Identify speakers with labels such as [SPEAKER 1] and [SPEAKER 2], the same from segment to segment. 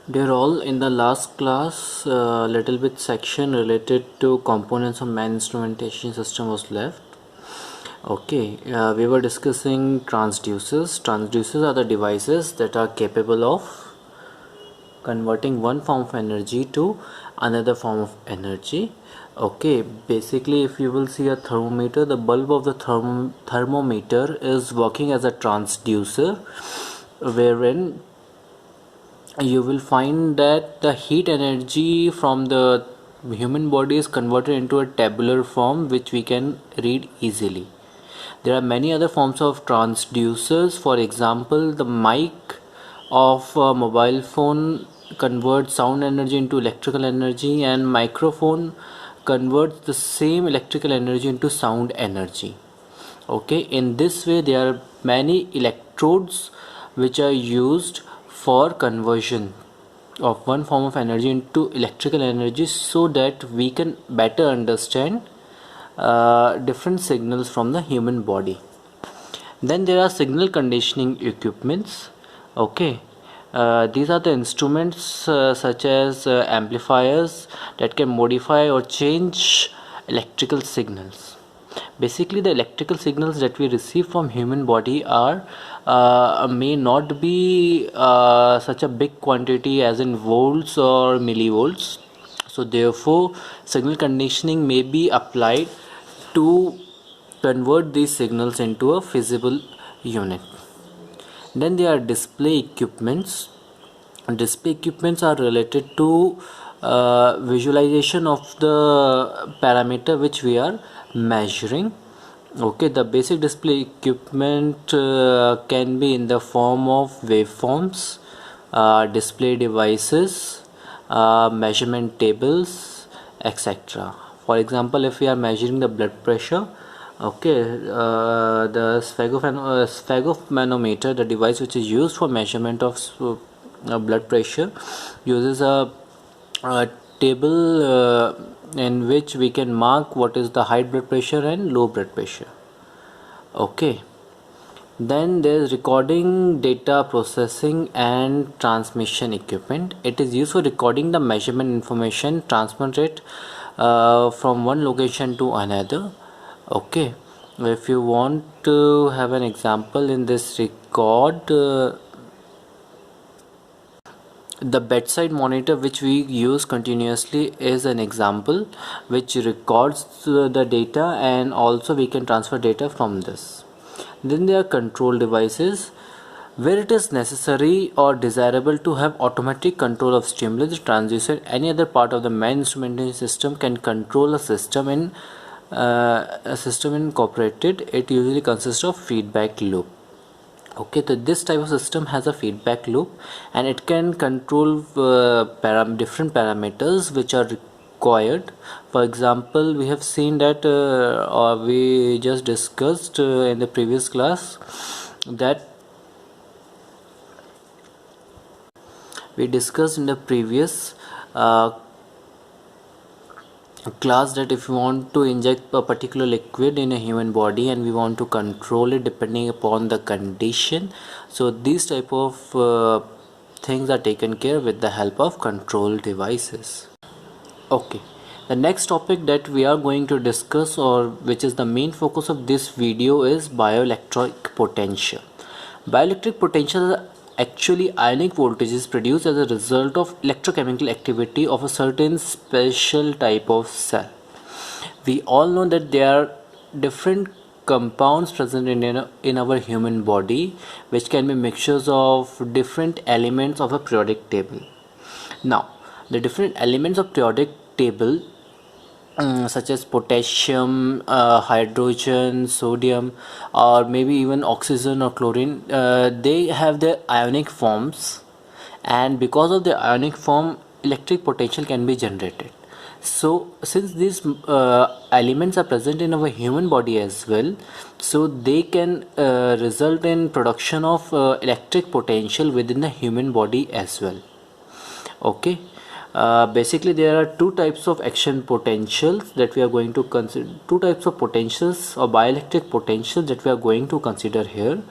[SPEAKER 1] They're all in the last class, little bit section related to components of man instrumentation system was left. Okay, we were discussing transducers. Transducers are the devices that are capable of converting one form of energy to another form of energy. Okay, basically if you will see a thermometer, the bulb of the thermometer is working as a transducer, wherein you will find that the heat energy from the human body is converted into a tabular form which we can read easily. There are many other forms of transducers. For example, the mic of a mobile phone converts sound energy into electrical energy, and microphone converts the same electrical energy into sound energy. Okay, in this way there are many electrodes which are used for conversion of one form of energy into electrical energy, so that we can better understand different signals from the human body. Then there are signal conditioning equipments. Okay, these are the instruments such as amplifiers that can modify or change electrical signals. Basically, the electrical signals that we receive from human body are may not be such a big quantity as in volts or millivolts. So therefore, signal conditioning may be applied to convert these signals into a feasible unit. Then there are display equipments. Display equipments are related to visualization of the parameter which we are measuring. Okay, the basic display equipment can be in the form of waveforms, display devices, measurement tables, etc. For example, if we are measuring the blood pressure, okay, the sphygmomanometer, the device which is used for measurement of blood pressure, uses a table in which we can mark what is the high blood pressure and low blood pressure. Okay, then there's recording, data processing and transmission equipment. It is used for recording the measurement information, transmit it from one location to another. Okay, if you want to have an example in this record, the bedside monitor which we use continuously is an example which records the data, and also we can transfer data from this. Then there are control devices. Where it is necessary or desirable to have automatic control of stimulus, the transducer, any other part of the main instrumentation system can control a system incorporated. It usually consists of feedback loop. Okay, so this type of system has a feedback loop, and it can control different parameters which are required. For example, we have seen that or we just discussed in the previous class that we discussed in the previous class that if we want to inject a particular liquid in a human body and we want to control it depending upon the condition, so these type of things are taken care with the help of control devices. Okay, the next topic that we are going to discuss, or which is the main focus of this video, is bioelectric potential. Bioelectric potential is actually ionic voltages produced as a result of electrochemical activity of a certain special type of cell. We all know that there are different compounds present in our human body, which can be mixtures of different elements of a periodic table. Now, the different elements of periodic table such as potassium, hydrogen, sodium, or maybe even oxygen or chlorine, they have their ionic forms, and because of the ionic form, electric potential can be generated. So since these elements are present in our human body as well, so they can result in production of electric potential within the human body as well. Okay, basically there are two types of action potentials that we are going to consider, two types of potentials or bioelectric potentials that we are going to consider here.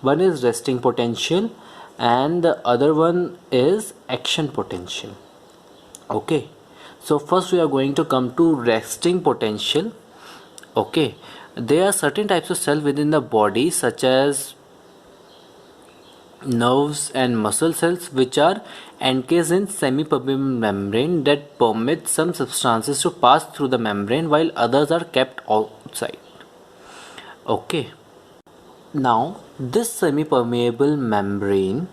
[SPEAKER 1] One is resting potential and the other one is action potential. Okay, so first we are going to come to resting potential. Okay, there are certain types of cells within the body such as nerves and muscle cells which are encased in semi-permeable membrane that permits some substances to pass through the membrane while others are kept outside. Okay, now this semi-permeable membrane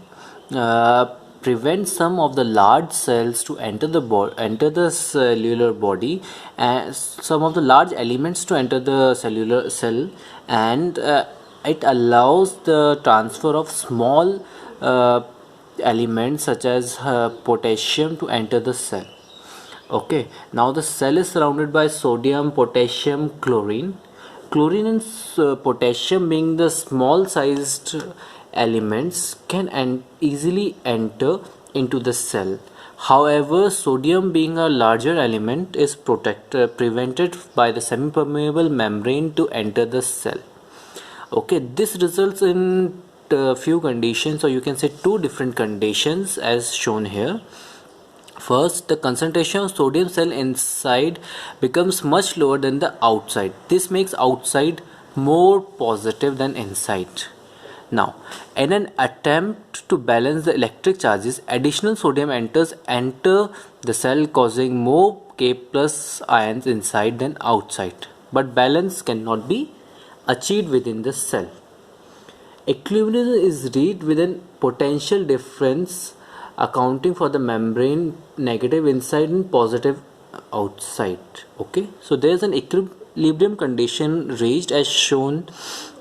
[SPEAKER 1] uh, prevents some of the large cells to enter the cellular body, and some of the large elements to enter the cellular cell, and it allows the transfer of small uh, elements such as potassium to enter the cell. Okay, now the cell is surrounded by sodium, potassium, chlorine. Chlorine and potassium, being the small sized elements, can easily enter into the cell. However, sodium, being a larger element, is prevented by the semi-permeable membrane to enter the cell. Okay, this results in few conditions, or you can say two different conditions as shown here. First, the concentration of sodium cell inside becomes much lower than the outside. This makes outside more positive than inside. Now, in an attempt to balance the electric charges, additional sodium enter the cell, causing more K plus ions inside than outside. But balance cannot be achieved within the cell. Equilibrium is reached with a potential difference accounting for the membrane negative inside and positive outside. Okay, so there is an equilibrium condition reached as shown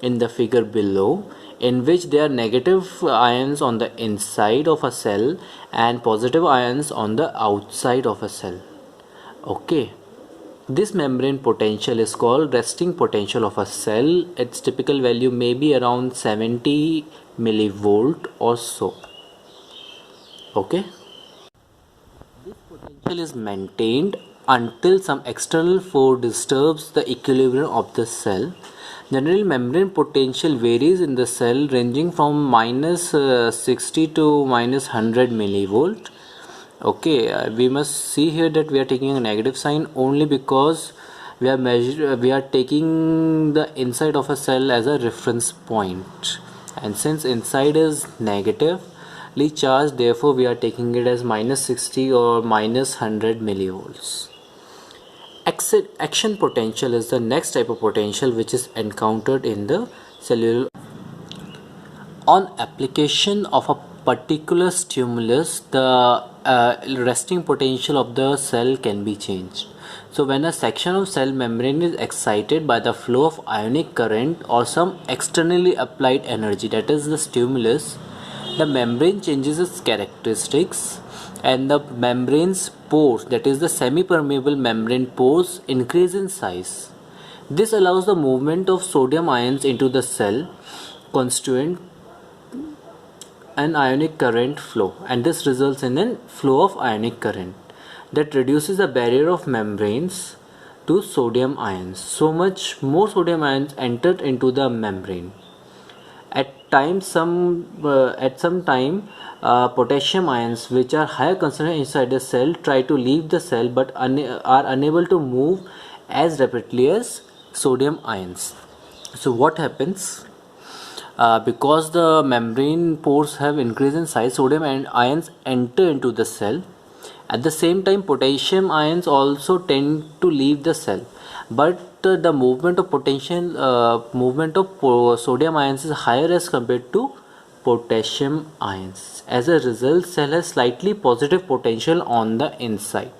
[SPEAKER 1] in the figure below, in which there are negative ions on the inside of a cell and positive ions on the outside of a cell. Okay, this membrane potential is called resting potential of a cell. Its typical value may be around 70 millivolt or so. Okay, this potential is maintained until some external force disturbs the equilibrium of the cell. Generally, membrane potential varies in the cell ranging from minus 60 to minus 100 millivolt. Okay, we must see here that we are taking a negative sign only because we are taking the inside of a cell as a reference point, and since inside is negatively charged, therefore we are taking it as minus 60 or minus 100 millivolts. Action potential is the next type of potential which is encountered in the cellular. On application of a particular stimulus, the resting potential of the cell can be changed. So when a section of cell membrane is excited by the flow of ionic current or some externally applied energy, that is the stimulus, the membrane changes its characteristics and the membrane's pores, that is the semi-permeable membrane pores, increase in size. This allows the movement of sodium ions into the cell constituent an ionic current flow, and this results in a flow of ionic current that reduces the barrier of membranes to sodium ions. So much more sodium ions entered into the membrane. At some time, potassium ions, which are higher concentration inside the cell, try to leave the cell but are unable to move as rapidly as sodium ions. So what happens? Because the membrane pores have increased in size, sodium and ions enter into the cell. At the same time, potassium ions also tend to leave the cell, but the movement of sodium ions is higher as compared to potassium ions. As a result, cell has slightly positive potential on the inside.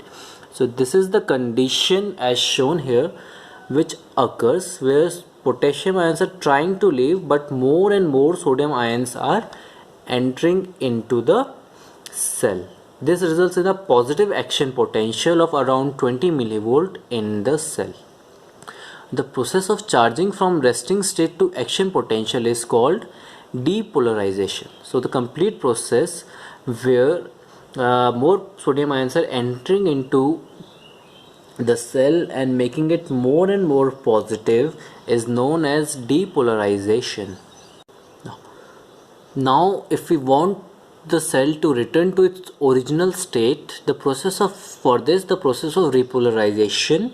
[SPEAKER 1] So this is the condition as shown here, which occurs where potassium ions are trying to leave but more and more sodium ions are entering into the cell. This results in a positive action potential of around 20 millivolt in the cell. The process of charging from resting state to action potential is called depolarization. So the complete process where more sodium ions are entering into the cell and making it more and more positive is known as depolarization. Now if we want the cell to return to its original state, the process of repolarization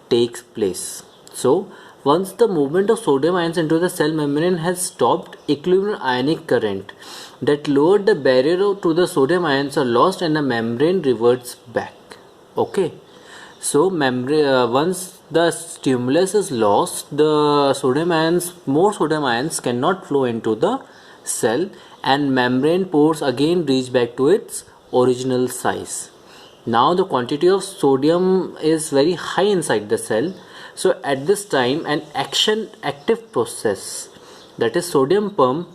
[SPEAKER 1] takes place. So once the movement of sodium ions into the cell membrane has stopped, equilibrium ionic current that lowered the barrier to the sodium ions are lost and the membrane reverts back. Okay, so once the stimulus is lost, the more sodium ions cannot flow into the cell and membrane pores again reach back to its original size. Now the quantity of sodium is very high inside the cell, so at this time an active process, that is sodium pump,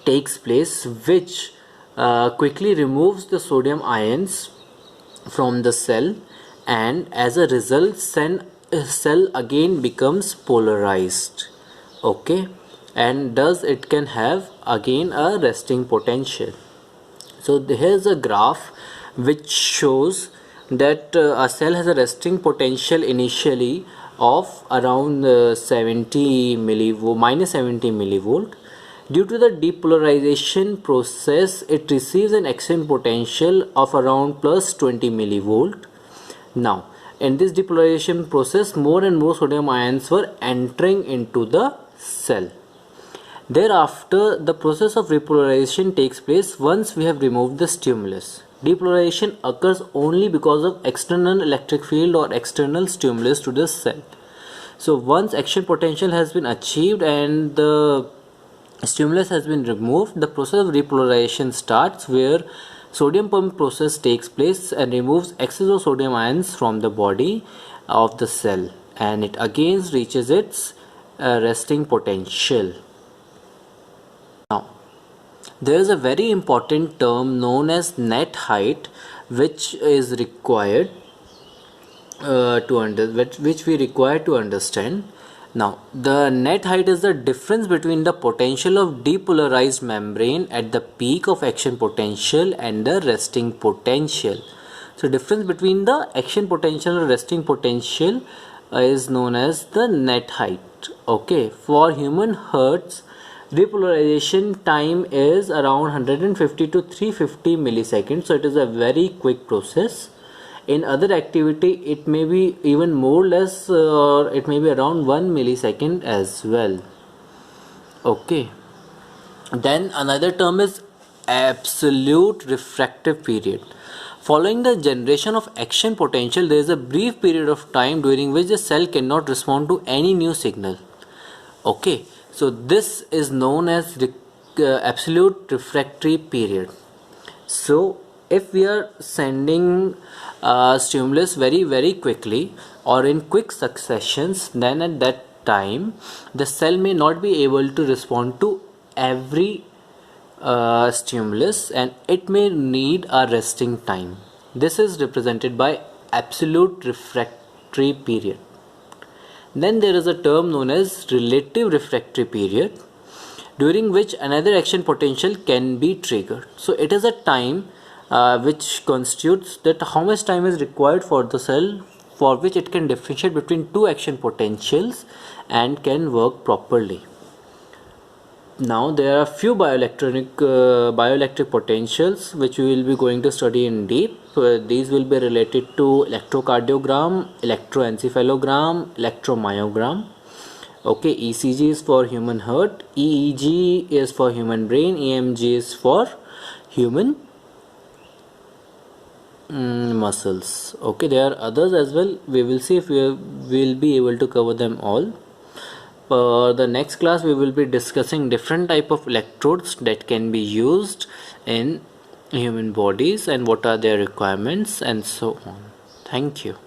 [SPEAKER 1] takes place, which quickly removes the sodium ions from the cell, and as a result cell again becomes polarized. Okay, and thus it can have again a resting potential. So here's a graph which shows that a cell has a resting potential initially of around 70 millivolt, minus 70 millivolt. Due to the depolarization process, it receives an action potential of around plus 20 millivolt. Now, in this depolarization process, more and more sodium ions were entering into the cell. Thereafter, the process of repolarization takes place once we have removed the stimulus. Depolarization occurs only because of external electric field or external stimulus to the cell. So once action potential has been achieved and the stimulus has been removed, the process of repolarization starts, where sodium pump process takes place and removes excess of sodium ions from the body of the cell, and it again reaches its resting potential. Now, there is a very important term known as net height, which is required which we require to understand. Now, the net height is the difference between the potential of depolarized membrane at the peak of action potential and the resting potential. So, difference between the action potential and resting potential is known as the net height. Okay, for human hertz, repolarization time is around 150 to 350 milliseconds. So, it is a very quick process. In other activity, it may be even more less, or it may be around 1 millisecond as well. Okay, then another term is absolute refractive period. Following the generation of action potential, there is a brief period of time during which the cell cannot respond to any new signal. Okay, so this is known as absolute refractory period. So if we are sending stimulus very quickly or in quick successions, then at that time the cell may not be able to respond to every stimulus, and it may need a resting time. This is represented by absolute refractory period. Then there is a term known as relative refractory period, during which another action potential can be triggered. So it is a time which constitutes that how much time is required for the cell for which it can differentiate between two action potentials and can work properly. Now there are few bioelectric potentials which we will be going to study in deep. These will be related to electrocardiogram, electroencephalogram, electromyogram. Okay, ECG is for human heart, EEG is for human brain, EMG is for human muscles. Okay, there are others as well. We will see if we will be able to cover them all. For the next class, we will be discussing different type of electrodes that can be used in human bodies and what are their requirements and so on. Thank you.